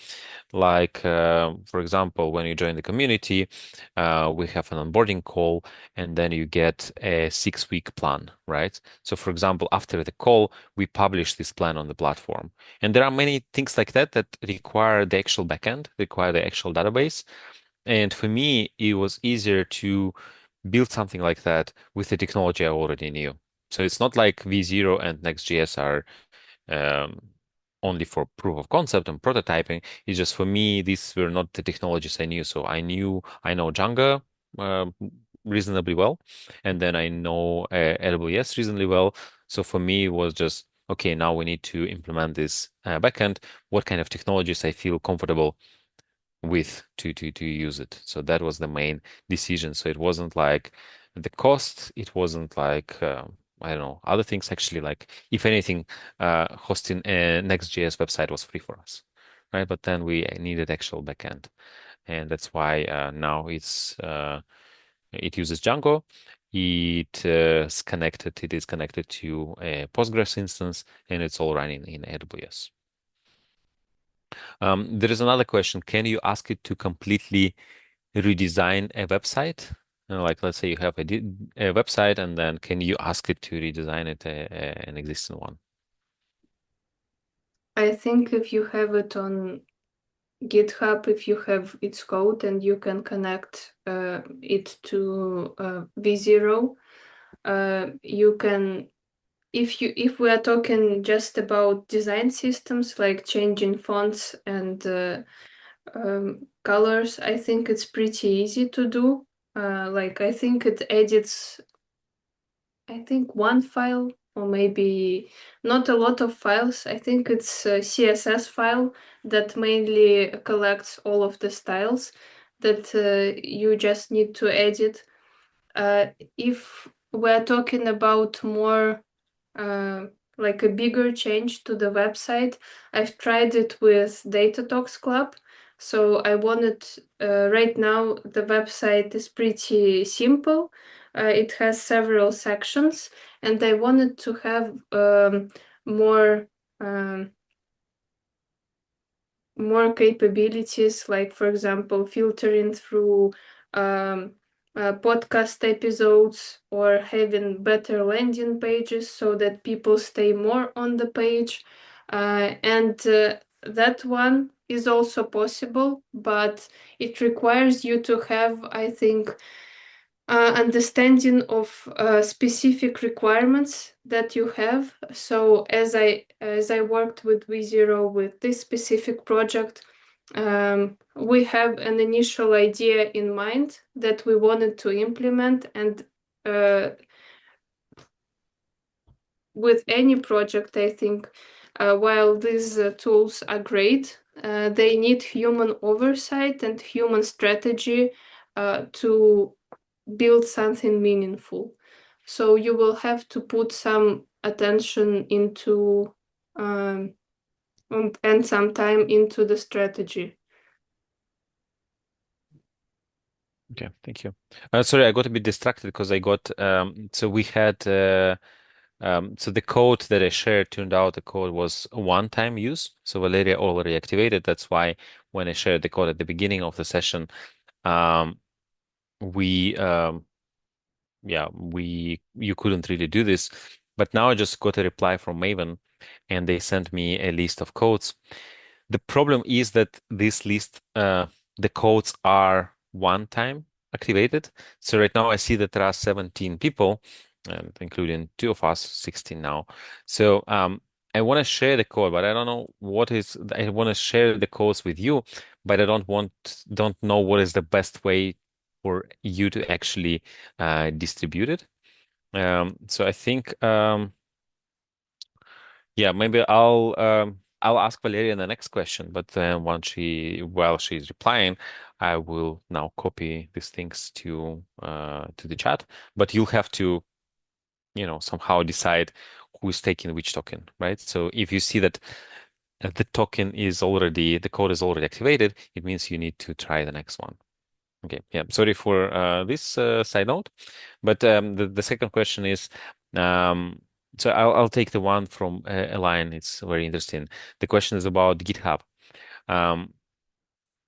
A: Like, for example, when you join the community, we have an onboarding call, and then you get a 6-week plan, right? So, for example, after the call, we publish this plan on the platform. And there are many things like that that require the actual backend, require the actual database. And for me, it was easier to build something like that with the technology I already knew. So it's not like V0 and Next.js are um, only for proof of concept and prototyping. It's just for me, these were not the technologies I knew. So I know Django uh, reasonably well, and then I know AWS reasonably well. So for me, it was just, okay, now we need to implement this backend. What kind of technologies I feel comfortable with to use it. So that was the main decision. So it wasn't like the cost, it wasn't like I don't know, other things actually, like if anything, hosting a Next.js website was free for us, right? But then we needed actual backend. And that's why now it uses Django. It is connected to a Postgres instance, and it's all running in AWS. There is another question. Can you ask it to completely redesign a website? Like, let's say you have a website, and then can you ask it to redesign it, an existing one?
B: I think if you have it on GitHub, if you have its code and you can connect it to V0, you can. If we are talking just about design systems like changing fonts and colors, I think it's pretty easy to do. Like I think it edits, I think one file or maybe not a lot of files. I think it's a CSS file that mainly collects all of the styles that you just need to edit. If we're talking about more uh, like a bigger change to the website, I've tried it with Data Talks Club. So I wanted, right now, the website is pretty simple. It has several sections, and I wanted to have more. Um, More capabilities, like for example, filtering through um, podcast episodes or having better landing pages so that people stay more on the page. And that one is also possible, but it requires you to have, I think, understanding of specific requirements that you have. So as I worked with V0 with this specific project, we have an initial idea in mind that we wanted to implement, and uh, with any project, I think, while these tools are great, they need human oversight and human strategy to build something meaningful. So you will have to put some attention into and some time into the strategy.
A: Okay, thank you. Sorry, I got a bit distracted because I got so we had so the code that I shared turned out the code was a one-time use. So Valeria already activated. That's why when I shared the code at the beginning of the session, um, we yeah, you couldn't really do this. But now I just got a reply from Maven and they sent me a list of codes. The problem is that this list, the codes are one time activated. So right now I see that there are 17 people, including two of us, 16 now. So I want to share the code, but I don't know I want to share the codes with you, but I don't know what is the best way for you to actually distribute it. So I think yeah, maybe I'll ask Valeria the next question, but then while she's replying, I will now copy these things to the chat. But you'll have to, somehow decide who is taking which token, right? So if you see that the code is already activated, it means you need to try the next one. Okay, yeah. Sorry for this side note, but the second question is, um, so I'll take the one from a line. It's very interesting. The question is about GitHub. Um,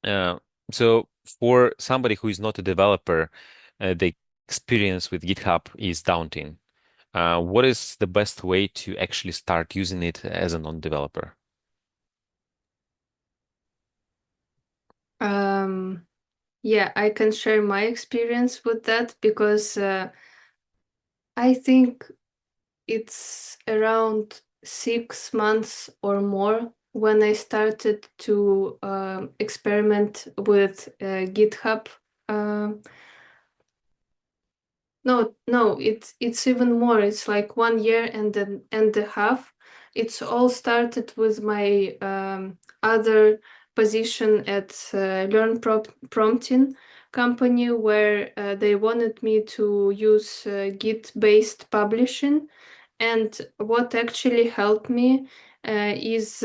A: uh, so for somebody who is not a developer, the experience with GitHub is daunting. What is the best way to actually start using it as a non-developer?
B: Yeah, I can share my experience with that because I think it's around 6 months or more when I started to experiment with GitHub. Uh, no, it's even more. It's like 1 year and a half. It's all started with my other position at Prompting company where they wanted me to use Git-based publishing. And what actually helped me is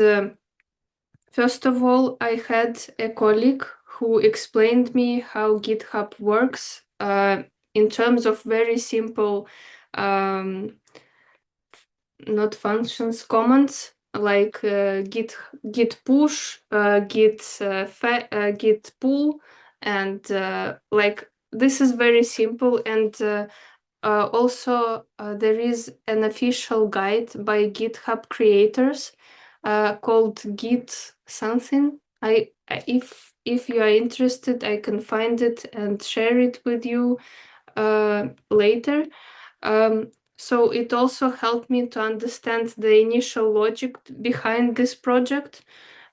B: first of all, I had a colleague who explained me how GitHub works in terms of very simple, um, not functions, commands like git push, git pull, and like this is very simple. And also, there is an official guide by GitHub creators called Git something. If you are interested, I can find it and share it with you later. So it also helped me to understand the initial logic behind this project.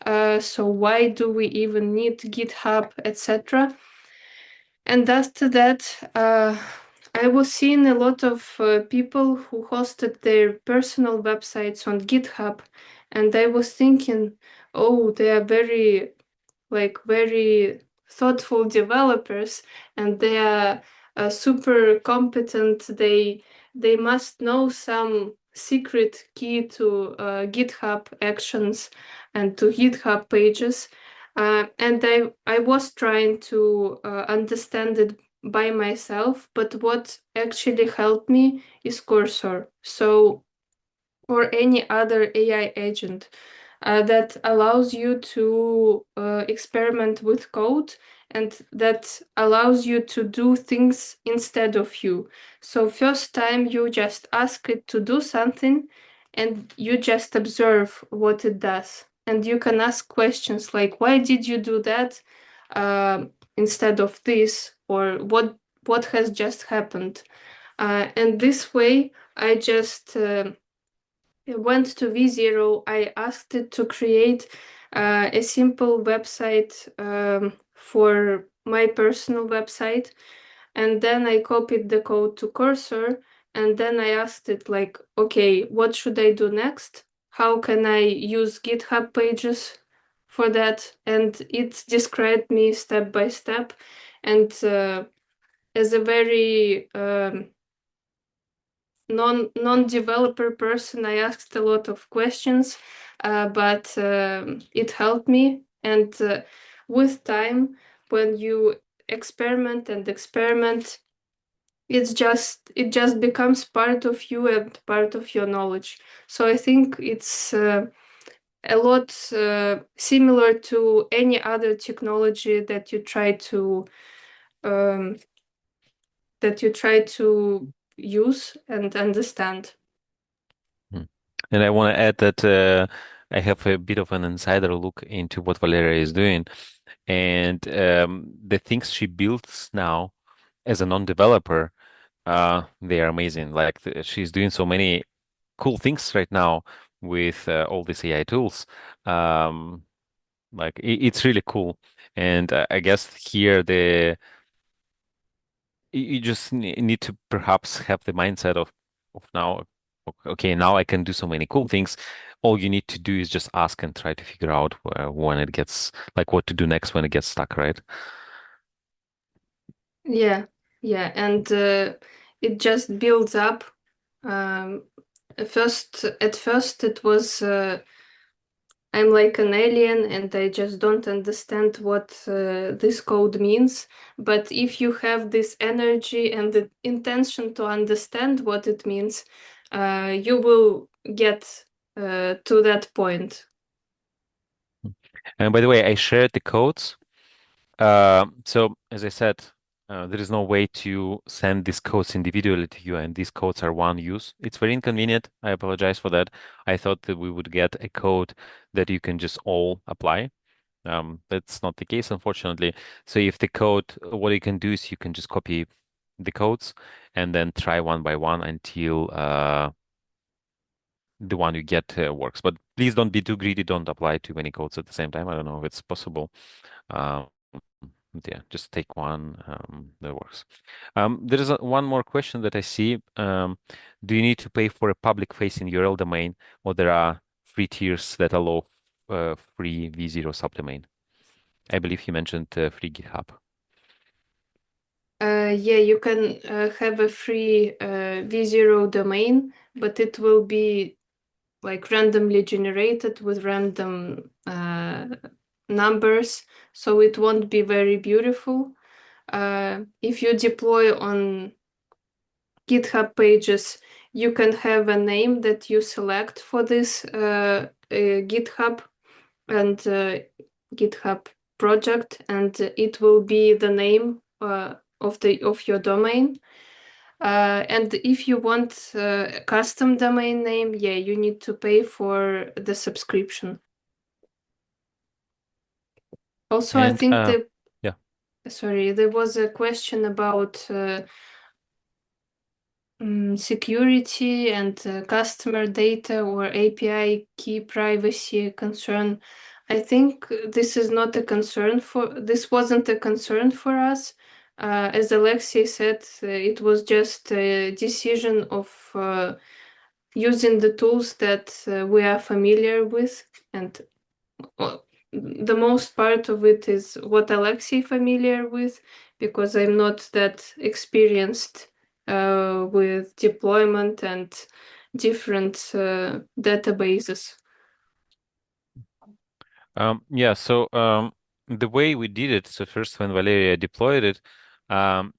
B: So why do we even need GitHub, etc. And after that, I was seeing a lot of people who hosted their personal websites on GitHub, and I was thinking, oh, they are very thoughtful developers, and they are super competent. They must know some secret key to GitHub actions and to GitHub pages. And I was trying to understand it by myself, but what actually helped me is Cursor. So, or any other AI agent that allows you to experiment with code and that allows you to do things instead of you. So first time you just ask it to do something and you just observe what it does. And you can ask questions like, why did you do that instead of this? Or what has just happened? And this way, I just went to V0. I asked it to create a simple website for my personal website. And then I copied the code to Cursor And then I asked it like, okay, what should I do next? How can I use GitHub pages for that? And it described me step by step. And as a very non-developer person, I asked a lot of questions, but it helped me. And with time, when you experiment and experiment, it just becomes part of you and part of your knowledge. So I think it's a lot similar to any other technology um, that you try to use and understand.
A: Hmm. And I want to add that I have a bit of an insider look into what Valeria is doing. And the things she builds now as a non-developer, they are amazing. Like she's doing so many cool things right now with all these AI tools. Um, like it's really cool. And I guess here you just need to perhaps have the mindset of now, okay, now I can do so many cool things. All you need to do is just ask and try to figure out when it gets like what to do next when it gets stuck, right?
B: Yeah, yeah, and it just builds up. Um, at first, it was I'm like an alien and I just don't understand what this code means. But if you have this energy and the intention to understand what it means, you will get to that point.
A: And by the way, I shared the codes. So as I said, there is no way to send these codes individually to you, and these codes are one use. It's very inconvenient. I apologize for that. I thought that we would get a code that you can just all apply. That's not the case, unfortunately. So if the code, what you can do is you can just copy the codes and then try one by one until the one you get works. But please don't be too greedy. Don't apply too many codes at the same time. I don't know if it's possible. Um, yeah, just take one that works. There is one more question that I see. Do you need to pay for a public-facing URL domain, or there are free tiers that allow free V0 subdomain? I believe you mentioned free GitHub.
B: Yeah, you can have a free V0 domain, but it will be like randomly generated with random numbers, so it won't be very beautiful. If you deploy on GitHub pages, you can have a name that you select for this GitHub and GitHub project, and it will be the name of your domain. And if you want a custom domain name, yeah, you need to pay for the subscription. Also, I
A: And
B: think
A: yeah,
B: there was a question about security and customer data or API key privacy concern. I think this wasn't a concern for us. As Alexei said, it was just a decision of using the tools that we are familiar with, and the most part of it is what Alexei familiar with, because I'm not that experienced with deployment and different databases.
A: yeah. So the way we did it, so first when Valeria deployed it, um,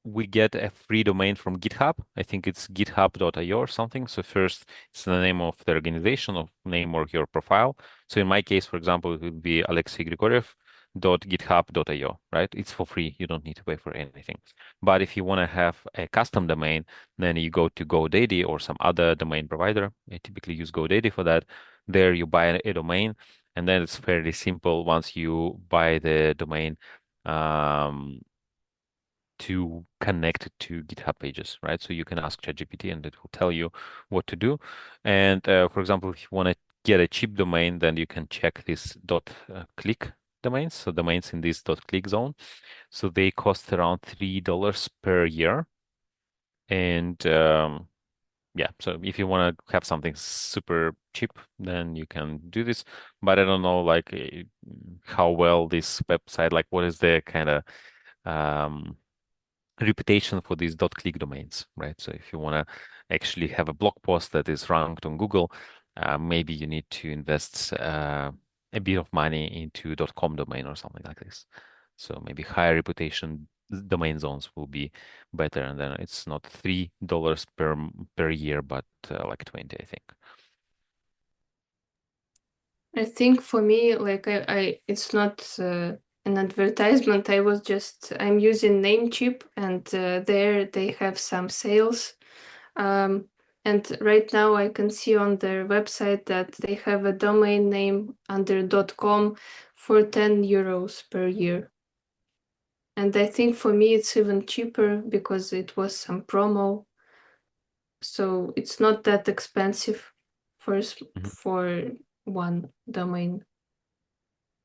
A: we get a free domain from GitHub. I think it's github.io or something. So first, it's the name of the organization, of name or your profile. So in my case, for example, it would be Alexei Grigoriev.github.io, right? It's for free. You don't need to pay for anything. But if you want to have a custom domain, then you go to GoDaddy or some other domain provider. I typically use GoDaddy for that. There you buy a domain, and then it's fairly simple. Once you buy the domain, um, to connect it to GitHub pages, right? So you can ask ChatGPT and it will tell you what to do. And for example, if you want to get a cheap domain, then you can check this .click domains. So domains in this .click zone. So they cost around $3 per year. And yeah, so if you want to have something super cheap, then you can do this. But I don't know like how well this website, like what is the kind of um, reputation for these .click domains, right? So if you want to actually have a blog post that is ranked on Google, maybe you need to invest a bit of money into .com domain or something like this. So maybe higher reputation domain zones will be better, and then it's not $3 per year, but like 20, I think.
B: I think for me, like it's not an advertisement. I'm using Namecheap, and there they have some sales. Um, and right now I can see on their website that they have a domain name under .com for 10 euros per year. And I think for me it's even cheaper because it was some promo. So it's not that expensive for
A: Mhm.
B: for one domain.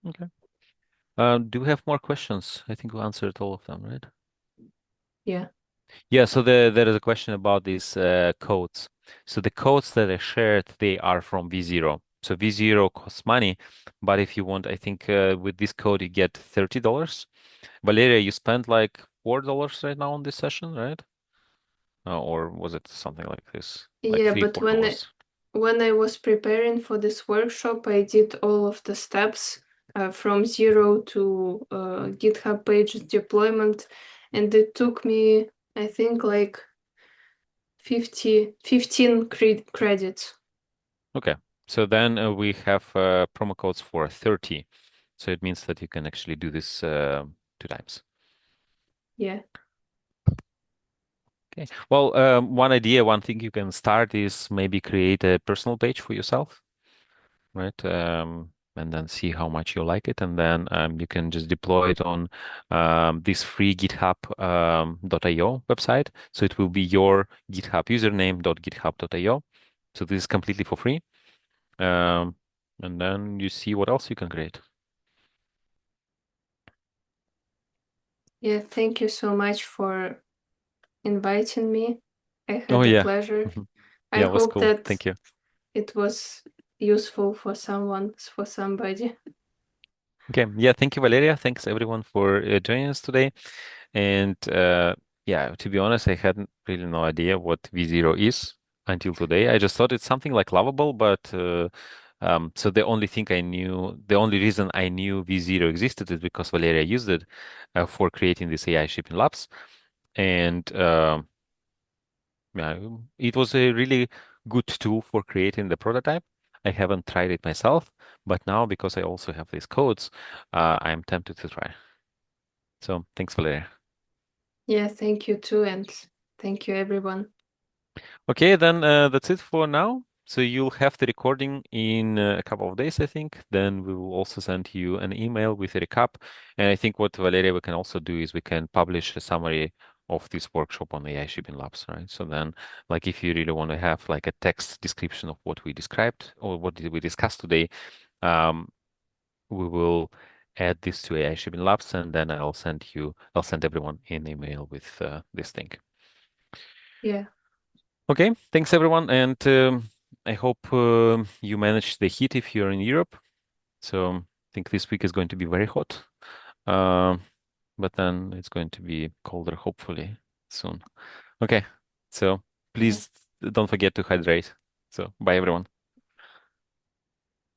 A: Okay. Do we have more questions? I think we answered all of them, right?
B: Yeah.
A: Yeah, so there is a question about these codes. So the codes that are shared, they are from V0. So V0 costs money, but if you want, I think with this code you get $30. Valeria, you spent like $4 right now on this session, right? Or was it something like this, like
B: Yeah,
A: three,
B: but
A: four dollars?
B: when I was preparing for this workshop, I did all of the steps from zero to GitHub pages deployment, and it took me, I think, like 15 credits.
A: Okay, so then we have promo codes for 30. So it means that you can actually do this 2 times.
B: Yeah.
A: Okay. Well, one idea, one thing you can start is maybe create a personal page for yourself, right? And then see how much you like it, and then you can just deploy it on this free GitHub .io website. So it will be your GitHub username.github.io. So this is completely for free. Um, and then you see what else you can create.
B: Yeah, thank you so much for inviting me. I
A: Oh
B: had a
A: yeah.
B: pleasure.
A: Mhm.
B: I
A: Yeah, it was
B: hope
A: cool.
B: that
A: Thank you.
B: it was useful for someone, for somebody.
A: Okay. Yeah, thank you, Valeria. Thanks everyone for joining us today. And yeah, to be honest, I hadn't really no idea what V0 is until today. I just thought it's something like Lovable, but so the only thing I knew, the only reason I knew V0 existed is because Valeria used it for creating this AI shipping labs. And yeah, it was a really good tool for creating the prototype. I haven't tried it myself, but now because I also have these codes, I'm tempted to try. So thanks, Valeria.
B: Yeah, thank you too, and thank you everyone.
A: Okay, then that's it for now. So you'll have the recording in a couple of days, I think. Then we will also send you an email with a recap. And I think what Valeria we can also do is we can publish a summary of this workshop on AI shipping labs, right? So then, like, if you really want to have like a text description of what we described or what did we discuss today, um, we will add this to AI shipping labs, and then I'll send everyone an email with this thing.
B: Yeah.
A: Okay, thanks everyone, and I hope you manage the heat if you're in Europe. So I think this week is going to be very hot, uh, but then it's going to be colder, hopefully soon. Okay, so
B: Yeah.
A: please don't forget to hydrate. So bye everyone.